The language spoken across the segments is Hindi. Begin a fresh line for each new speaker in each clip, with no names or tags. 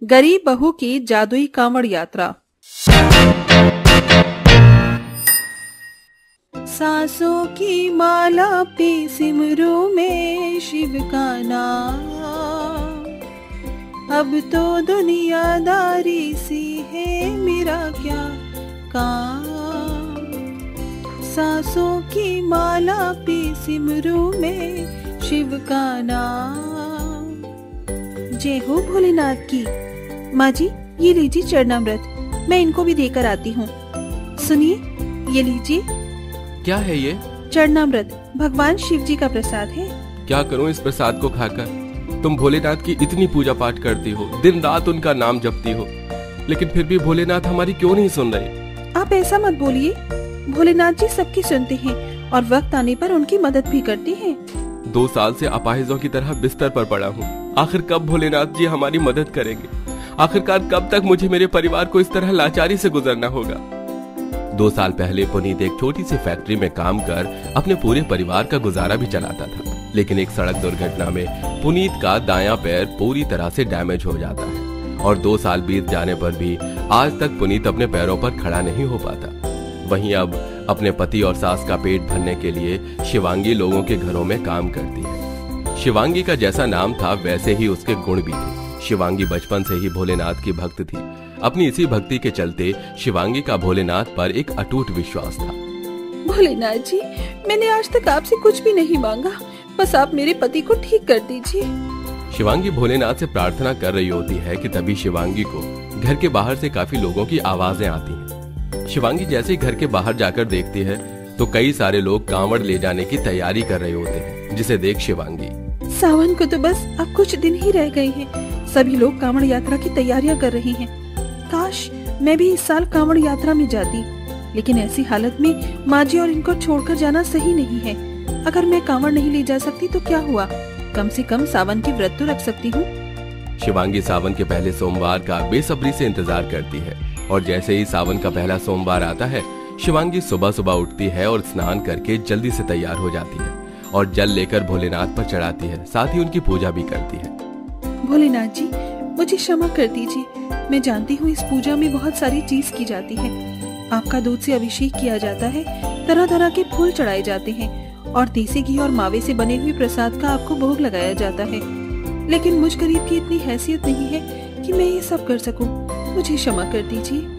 गरीब बहू की जादुई कांवड़ यात्रा। सांसों की माला पे सिमरू में शिव का नाम, अब तो दुनियादारी सी है मेरा क्या काम। सांसों की माला पे सिमरू में शिव का नाम। जय हो भोलेनाथ की। माँ जी, ये लीजिए चरणामृत, मैं इनको भी देकर आती हूँ। सुनिए, ये लीजिए।
क्या है ये?
चरणामृत भगवान शिव जी का प्रसाद है।
क्या करूँ इस प्रसाद को खाकर? तुम भोलेनाथ की इतनी पूजा पाठ करती हो, दिन रात उनका नाम जपती हो, लेकिन फिर भी भोलेनाथ हमारी क्यों नहीं सुन रहे?
आप ऐसा मत बोलिए, भोलेनाथ जी सबकी सुनते हैं और वक्त आने पर उनकी मदद भी करते हैं।
2 साल से अपाहिजों की तरह बिस्तर पर पड़ा हूँ। आखिर कब भोलेनाथ जी हमारी मदद करेंगे? आखिरकार कब तक मुझे मेरे परिवार को इस तरह लाचारी से गुजरना होगा? 2 साल पहले पुनीत एक छोटी सी फैक्ट्री में काम कर अपने पूरे परिवार का गुजारा भी चलाता था, लेकिन एक सड़क दुर्घटना में पुनीत का दायां पैर पूरी तरह से डैमेज हो जाता है और 2 साल बीत जाने पर भी आज तक पुनीत अपने पैरों पर खड़ा नहीं हो पाता। वहीं अब अपने पति और सास का पेट भरने के लिए शिवांगी लोगों के घरों में काम करती है। शिवांगी का जैसा नाम था वैसे ही उसके गुण भी थे। शिवांगी बचपन से ही भोलेनाथ की भक्त थी। अपनी इसी भक्ति के चलते शिवांगी का भोलेनाथ पर एक अटूट विश्वास था।
भोलेनाथ जी, मैंने आज तक आपसे कुछ भी नहीं मांगा, बस आप मेरे पति को ठीक कर दीजिए।
शिवांगी भोलेनाथ से प्रार्थना कर रही होती है कि तभी शिवांगी को घर के बाहर से काफी लोगों की आवाजें आती हैं। शिवांगी जैसे ही घर के बाहर जाकर देखती है तो कई सारे लोग कांवड़ ले जाने की तैयारी कर रहे होते हैं, जिसे देख शिवांगी,
सावन को तो बस अब कुछ दिन ही रह गए हैं, सभी लोग कांवड़ यात्रा की तैयारियां कर रहे हैं। काश मैं भी इस साल कांवड़ यात्रा में जाती, लेकिन ऐसी हालत में माँ जी और इनको छोड़कर जाना सही नहीं है। अगर मैं कांवड़ नहीं ले जा सकती तो क्या हुआ, कम से कम सावन की व्रत तो रख सकती हूँ।
शिवांगी सावन के पहले सोमवार का बेसब्री से इंतजार करती है और जैसे ही सावन का पहला सोमवार आता है, शिवांगी सुबह सुबह उठती है और स्नान करके जल्दी से तैयार हो जाती है और जल लेकर भोलेनाथ पर चढ़ाती है, साथ ही उनकी पूजा भी करती है।
भोलेनाथ जी, मुझे क्षमा कर दीजिए, मैं जानती हूँ इस पूजा में बहुत सारी चीज की जाती है। आपका दूध से अभिषेक किया जाता है, तरह तरह के फूल चढ़ाए जाते हैं और देसी घी और मावे से बने हुए प्रसाद का आपको भोग लगाया जाता है, लेकिन मुझ गरीब की इतनी हैसियत नहीं है कि मैं ये सब कर सकूं। मुझे क्षमा कर दीजिए।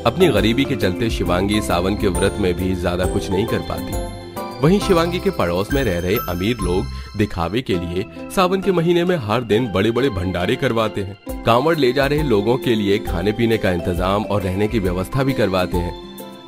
अपनी गरीबी के चलते शिवांगी सावन के व्रत में भी ज्यादा कुछ नहीं कर पाती। वहीं शिवांगी के पड़ोस में रह रहे अमीर लोग दिखावे के लिए सावन के महीने में हर दिन बड़े बड़े भंडारे करवाते हैं। कांवड़ ले जा रहे लोगों के लिए खाने पीने का इंतजाम और रहने की व्यवस्था भी करवाते हैं।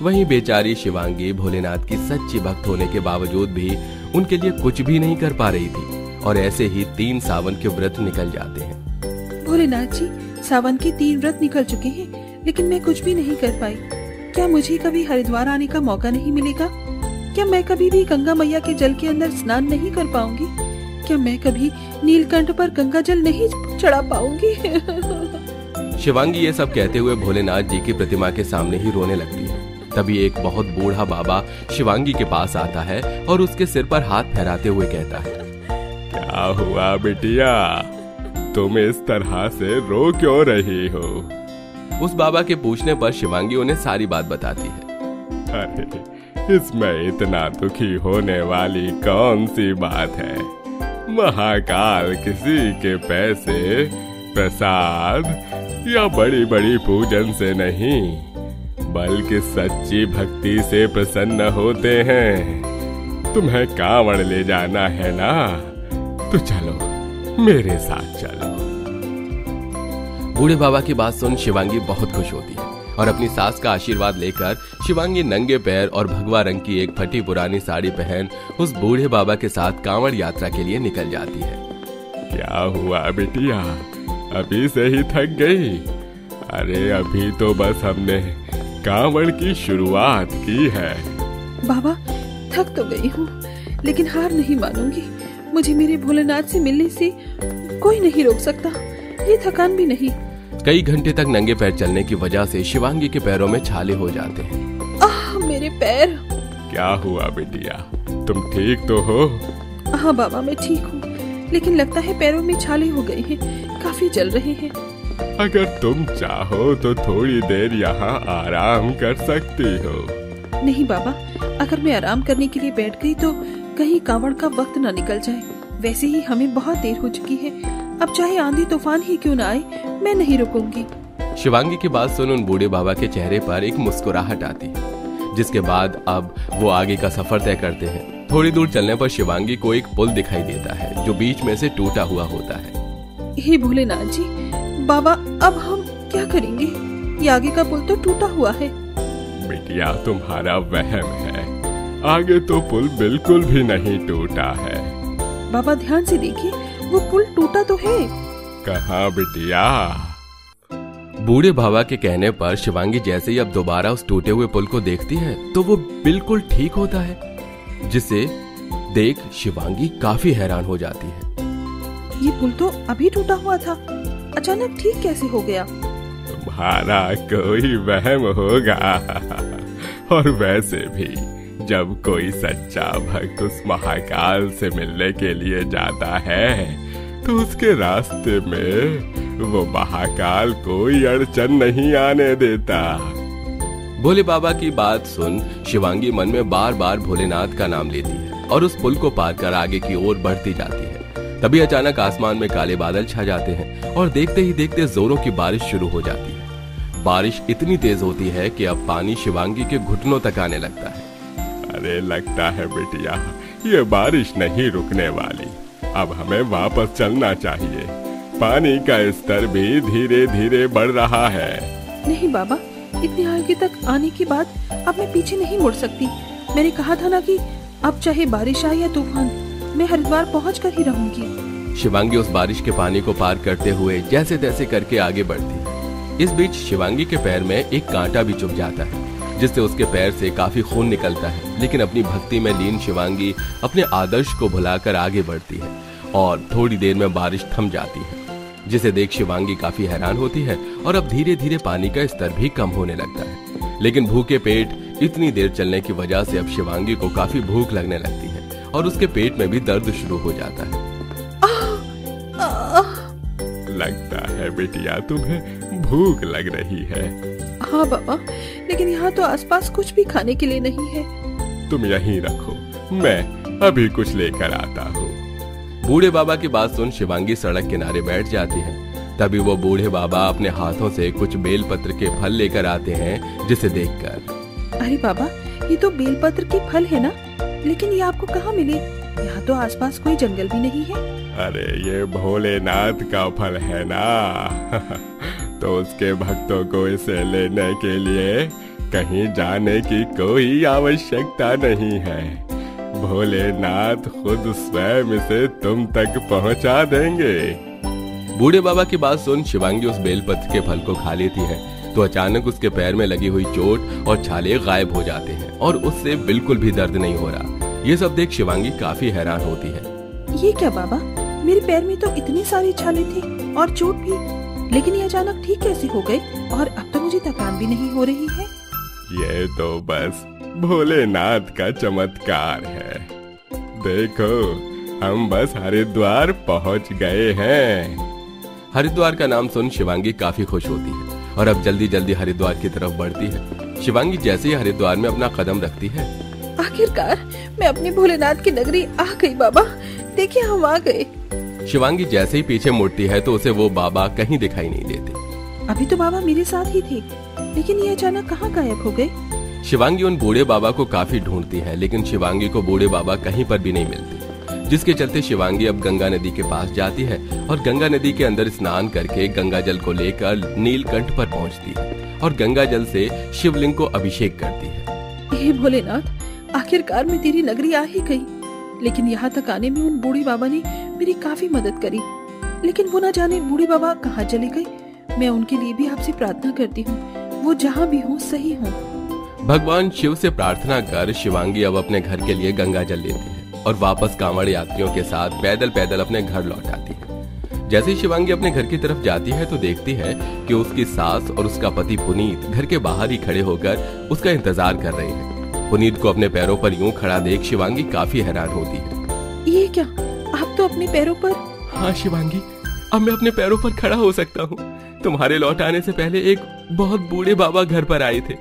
वहीं बेचारी शिवांगी भोलेनाथ की सच्ची भक्त होने के बावजूद भी उनके लिए कुछ भी नहीं कर पा रही थी और ऐसे ही 3 सावन के व्रत निकल जाते हैं।
भोलेनाथ जी, सावन के 3 व्रत निकल चुके हैं, लेकिन मैं कुछ भी नहीं कर पाई। क्या मुझे कभी हरिद्वार आने का मौका नहीं मिलेगा? क्या मैं कभी भी गंगा मैया के जल के अंदर स्नान नहीं कर पाऊंगी? क्या मैं कभी नीलकंठ पर गंगा जल नहीं चढ़ा पाऊंगी?
शिवांगी ये सब कहते हुए भोलेनाथ जी की प्रतिमा के सामने ही रोने लगती है। तभी एक बहुत बूढ़ा बाबा शिवांगी के पास आता है और उसके सिर पर हाथ फहराते हुए कहता है,
क्या हुआ बिटिया, तुम इस तरह से रो क्यों रही हो?
उस बाबा के पूछने पर शिवांगी उन्हें सारी बात बताती है।
अरे, इसमें इतना दुखी होने वाली कौन सी बात है? महाकाल किसी के पैसे, प्रसाद या बड़ी बड़ी पूजन से नहीं, बल्कि सच्ची भक्ति से प्रसन्न होते हैं। तुम्हें कांवड़ ले जाना है ना, तो चलो मेरे साथ चलो।
बूढ़े बाबा की बात सुन शिवांगी बहुत खुश होती है और अपनी सास का आशीर्वाद लेकर शिवांगी नंगे पैर और भगवा रंग की एक फटी पुरानी साड़ी पहन उस बूढ़े बाबा के साथ कांवड़ यात्रा के लिए निकल जाती है।
क्या हुआ बिटिया, अभी से ही थक गई? अरे अभी तो बस हमने कांवड़ की शुरुआत की है।
बाबा, थक तो गई हूँ, लेकिन हार नहीं मानूंगी। मुझे मेरे भोलेनाथ से मिलने से कोई नहीं रोक सकता, ये थकान भी नहीं।
कई घंटे तक नंगे पैर चलने की वजह से शिवांगी के पैरों में छाले हो जाते हैं।
आह, मेरे पैर।
क्या हुआ बिटिया, तुम ठीक तो हो?
हाँ बाबा, मैं ठीक हूँ, लेकिन लगता है पैरों में छाले हो गए हैं, काफी जल रहे हैं।
अगर तुम चाहो तो थोड़ी देर यहाँ आराम कर सकती हो।
नहीं बाबा, अगर मैं आराम करने के लिए बैठ गई तो कहीं कांवड़ का वक्त न निकल जाए। वैसे ही हमें बहुत देर हो चुकी है, अब चाहे आंधी तूफान ही क्यों न आए, मैं नहीं रुकूंगी।
शिवांगी की बात सुन उन बूढ़े बाबा के चेहरे पर एक मुस्कुराहट आती है, जिसके बाद अब वो आगे का सफर तय करते हैं। थोड़ी दूर चलने पर शिवांगी को एक पुल दिखाई देता है जो बीच में से टूटा हुआ होता है।
हे भोलेनाथ जी, बाबा अब हम क्या करेंगे? ये आगे का पुल तो टूटा हुआ है।
बिटिया, तुम्हारा वहम है, आगे तो पुल बिल्कुल भी नहीं टूटा है।
बाबा ध्यान से देखिए, वो पुल टूटा तो है।
कहाँ बिटिया?
बूढ़े बाबा के कहने पर शिवांगी जैसे ही अब दोबारा उस टूटे हुए पुल को देखती है तो वो बिल्कुल ठीक होता है, जिसे देख शिवांगी काफी हैरान हो जाती है।
ये पुल तो अभी टूटा हुआ था, अचानक ठीक कैसे हो गया?
तुम्हारा कोई वहम होगा। और वैसे भी जब कोई सच्चा भक्त उस महाकाल से मिलने के लिए जाता है तो उसके रास्ते में वो महाकाल कोई अड़चन नहीं आने देता।
भोले बाबा की बात सुन शिवांगी मन में बार बार भोलेनाथ का नाम लेती है और उस पुल को पार कर आगे की ओर बढ़ती जाती है। तभी अचानक आसमान में काले बादल छा जाते हैं और देखते ही देखते जोरों की बारिश शुरू हो जाती है। बारिश इतनी तेज होती है कि अब पानी शिवांगी के घुटनों तक आने लगता है।
अरे लगता है बिटिया ये बारिश नहीं रुकने वाली, अब हमें वापस चलना चाहिए। पानी का स्तर भी धीरे धीरे बढ़ रहा है।
नहीं बाबा, इतने आगे तक आने के बाद अब मैं पीछे नहीं मुड़ सकती। मैंने कहा था ना कि अब चाहे बारिश आए या तूफान, मैं हरिद्वार पहुंचकर ही रहूंगी।
शिवांगी उस बारिश के पानी को पार करते हुए जैसे तैसे करके आगे बढ़ती है। इस बीच शिवांगी के पैर में एक कांटा भी चुभ जाता है, जिससे उसके पैर से काफी खून निकलता है। लेकिन अपनी भक्ति में लीन शिवांगी अपने आदर्श को भुलाकर आगे बढ़ती है और थोड़ी देर में बारिश थम जाती है, जिसे देख शिवांगी काफी हैरान होती है और अब धीरे धीरे पानी का स्तर भी कम होने लगता है। लेकिन भूखे पेट इतनी देर चलने की वजह से अब शिवांगी को काफी भूख लगने लगती है और उसके पेट में भी दर्द शुरू हो जाता है।
लगता है बिटिया तुम्हें भूख लग रही है।
हाँ बाबा, लेकिन यहाँ तो आसपास कुछ भी खाने के लिए नहीं है।
तुम यहीं रखो, मैं अभी कुछ लेकर आता हूँ।
बूढ़े बाबा की बात सुन शिवांगी सड़क किनारे बैठ जाती है। तभी वो बूढ़े बाबा अपने हाथों से कुछ बेलपत्र के फल लेकर आते हैं, जिसे देखकर
अरे बाबा, ये तो बेलपत्र के फल है ना? लेकिन ये आपको कहाँ मिले? यहाँ तो आसपास कोई जंगल भी नहीं है।
अरे ये भोलेनाथ का फल है ना। तो उसके भक्तों को इसे लेने के लिए कहीं जाने की कोई आवश्यकता नहीं है। भोलेनाथ खुद स्वयं इसे तुम तक पहुंचा देंगे।
बूढ़े बाबा की बात सुन शिवांगी उस बेलपत्र के फल को खा लेती है तो अचानक उसके पैर में लगी हुई चोट और छाले गायब हो जाते हैं और उससे बिल्कुल भी दर्द नहीं हो रहा। ये सब देख शिवांगी काफी हैरान होती है।
ये क्या बाबा, मेरे पैर में तो इतनी सारी छाले थी और चोट भी, लेकिन ये अचानक ठीक कैसे हो गए? और अब तो मुझे थकान भी नहीं हो रही है।
ये तो बस भोलेनाथ का चमत्कार है। देखो, हम बस हरिद्वार पहुंच गए हैं।
हरिद्वार का नाम सुन शिवांगी काफी खुश होती है और अब जल्दी जल्दी हरिद्वार की तरफ बढ़ती है। शिवांगी जैसे ही हरिद्वार में अपना कदम रखती है,
आखिरकार मैं अपनी भोलेनाथ की नगरी आ गई। बाबा देखिए, हम आ गए।
शिवांगी जैसे ही पीछे मुड़ती है तो उसे वो बाबा कहीं दिखाई नहीं देते।
अभी तो बाबा मेरे साथ ही थे, लेकिन ये अचानक कहाँ गायब हो गए?
शिवांगी उन बूढ़े बाबा को काफी ढूंढती है, लेकिन शिवांगी को बूढ़े बाबा कहीं पर भी नहीं मिलते, जिसके चलते शिवांगी अब गंगा नदी के पास जाती है और गंगा नदी के अंदर स्नान करके गंगा जल को लेकर नीलकंठ पर पहुंचती है और गंगा जल से शिवलिंग को अभिषेक करती है।
हे भोलेनाथ, आखिरकार मैं तेरी नगरी आ ही गई। लेकिन यहाँ तक आने में उन बूढ़ी बाबा ने मेरी काफी मदद करी, लेकिन वो न जाने बूढ़े बाबा कहाँ चले गए। मैं उनके लिए भी आपसे प्रार्थना करती हूँ, वो जहाँ भी हो सही हो।
भगवान शिव से प्रार्थना कर शिवांगी अब अपने घर के लिए गंगा जल लेती है और वापस कांवड़ यात्रियों के साथ पैदल पैदल अपने घर लौट आती है। जैसे ही शिवांगी अपने घर की तरफ जाती है तो देखती है कि उसकी सास और उसका पति पुनीत घर के बाहर ही खड़े होकर उसका इंतजार कर रहे हैं। पुनीत को अपने पैरों पर यूं खड़ा देख शिवांगी काफी हैरान होती है।
ये क्या, आप तो अपने पैरों पर?
हाँ शिवांगी, अब मैं अपने पैरों पर खड़ा हो सकता हूँ। तुम्हारे लौट आने से पहले एक बहुत बूढ़े बाबा घर पर आए थे।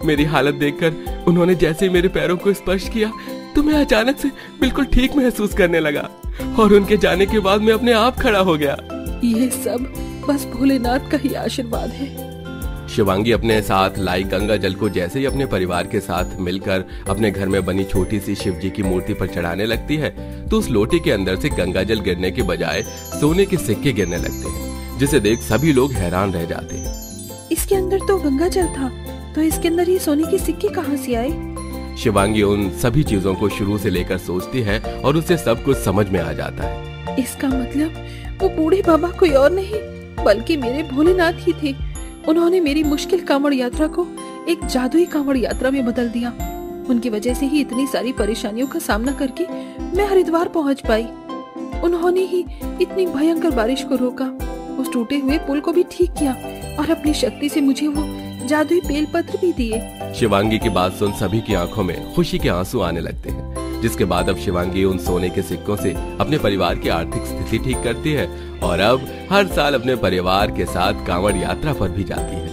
मेरी हालत देखकर उन्होंने जैसे ही मेरे पैरों को स्पर्श किया तो मैं अचानक से बिल्कुल ठीक महसूस करने लगा और उनके जाने के बाद मैं अपने आप खड़ा हो गया।
ये सब बस भोलेनाथ का ही आशीर्वाद है।
शिवांगी अपने साथ लाई गंगा जल को जैसे ही अपने परिवार के साथ मिलकर अपने घर में बनी छोटी सी शिव जी की मूर्ति पर चढ़ाने लगती है तो उस लोटे के अंदर से गंगा जल गिरने के बजाय सोने के सिक्के गिरने लगते हैं, जिसे देख सभी लोग हैरान रह जाते हैं।
इसके अंदर तो गंगा जल था, तो इसके अंदर ये सोने के सिक्के कहाँ से आए?
शिवांगी उन सभी चीजों को शुरू से लेकर सोचती है और उसे सब कुछ समझ में आ जाता है।
इसका मतलब वो बूढ़े बाबा कोई और नहीं बल्कि मेरे भोलेनाथ ही थे। उन्होंने मेरी मुश्किल कांवड़ यात्रा को एक जादुई कांवड़ यात्रा में बदल दिया। उनकी वजह से ही इतनी सारी परेशानियों का सामना करके मैं हरिद्वार पहुंच पाई। उन्होंने ही इतनी भयंकर बारिश को रोका, उस टूटे हुए पुल को भी ठीक किया और अपनी शक्ति से मुझे वो जादुई बेलपत्र भी दिए।
शिवांगी की बात सुन सभी की आंखों में खुशी के आंसू आने लगते हैं, जिसके बाद अब शिवांगी उन सोने के सिक्कों से अपने परिवार की आर्थिक स्थिति ठीक करती है और अब हर साल अपने परिवार के साथ कांवड़ यात्रा पर भी जाती है।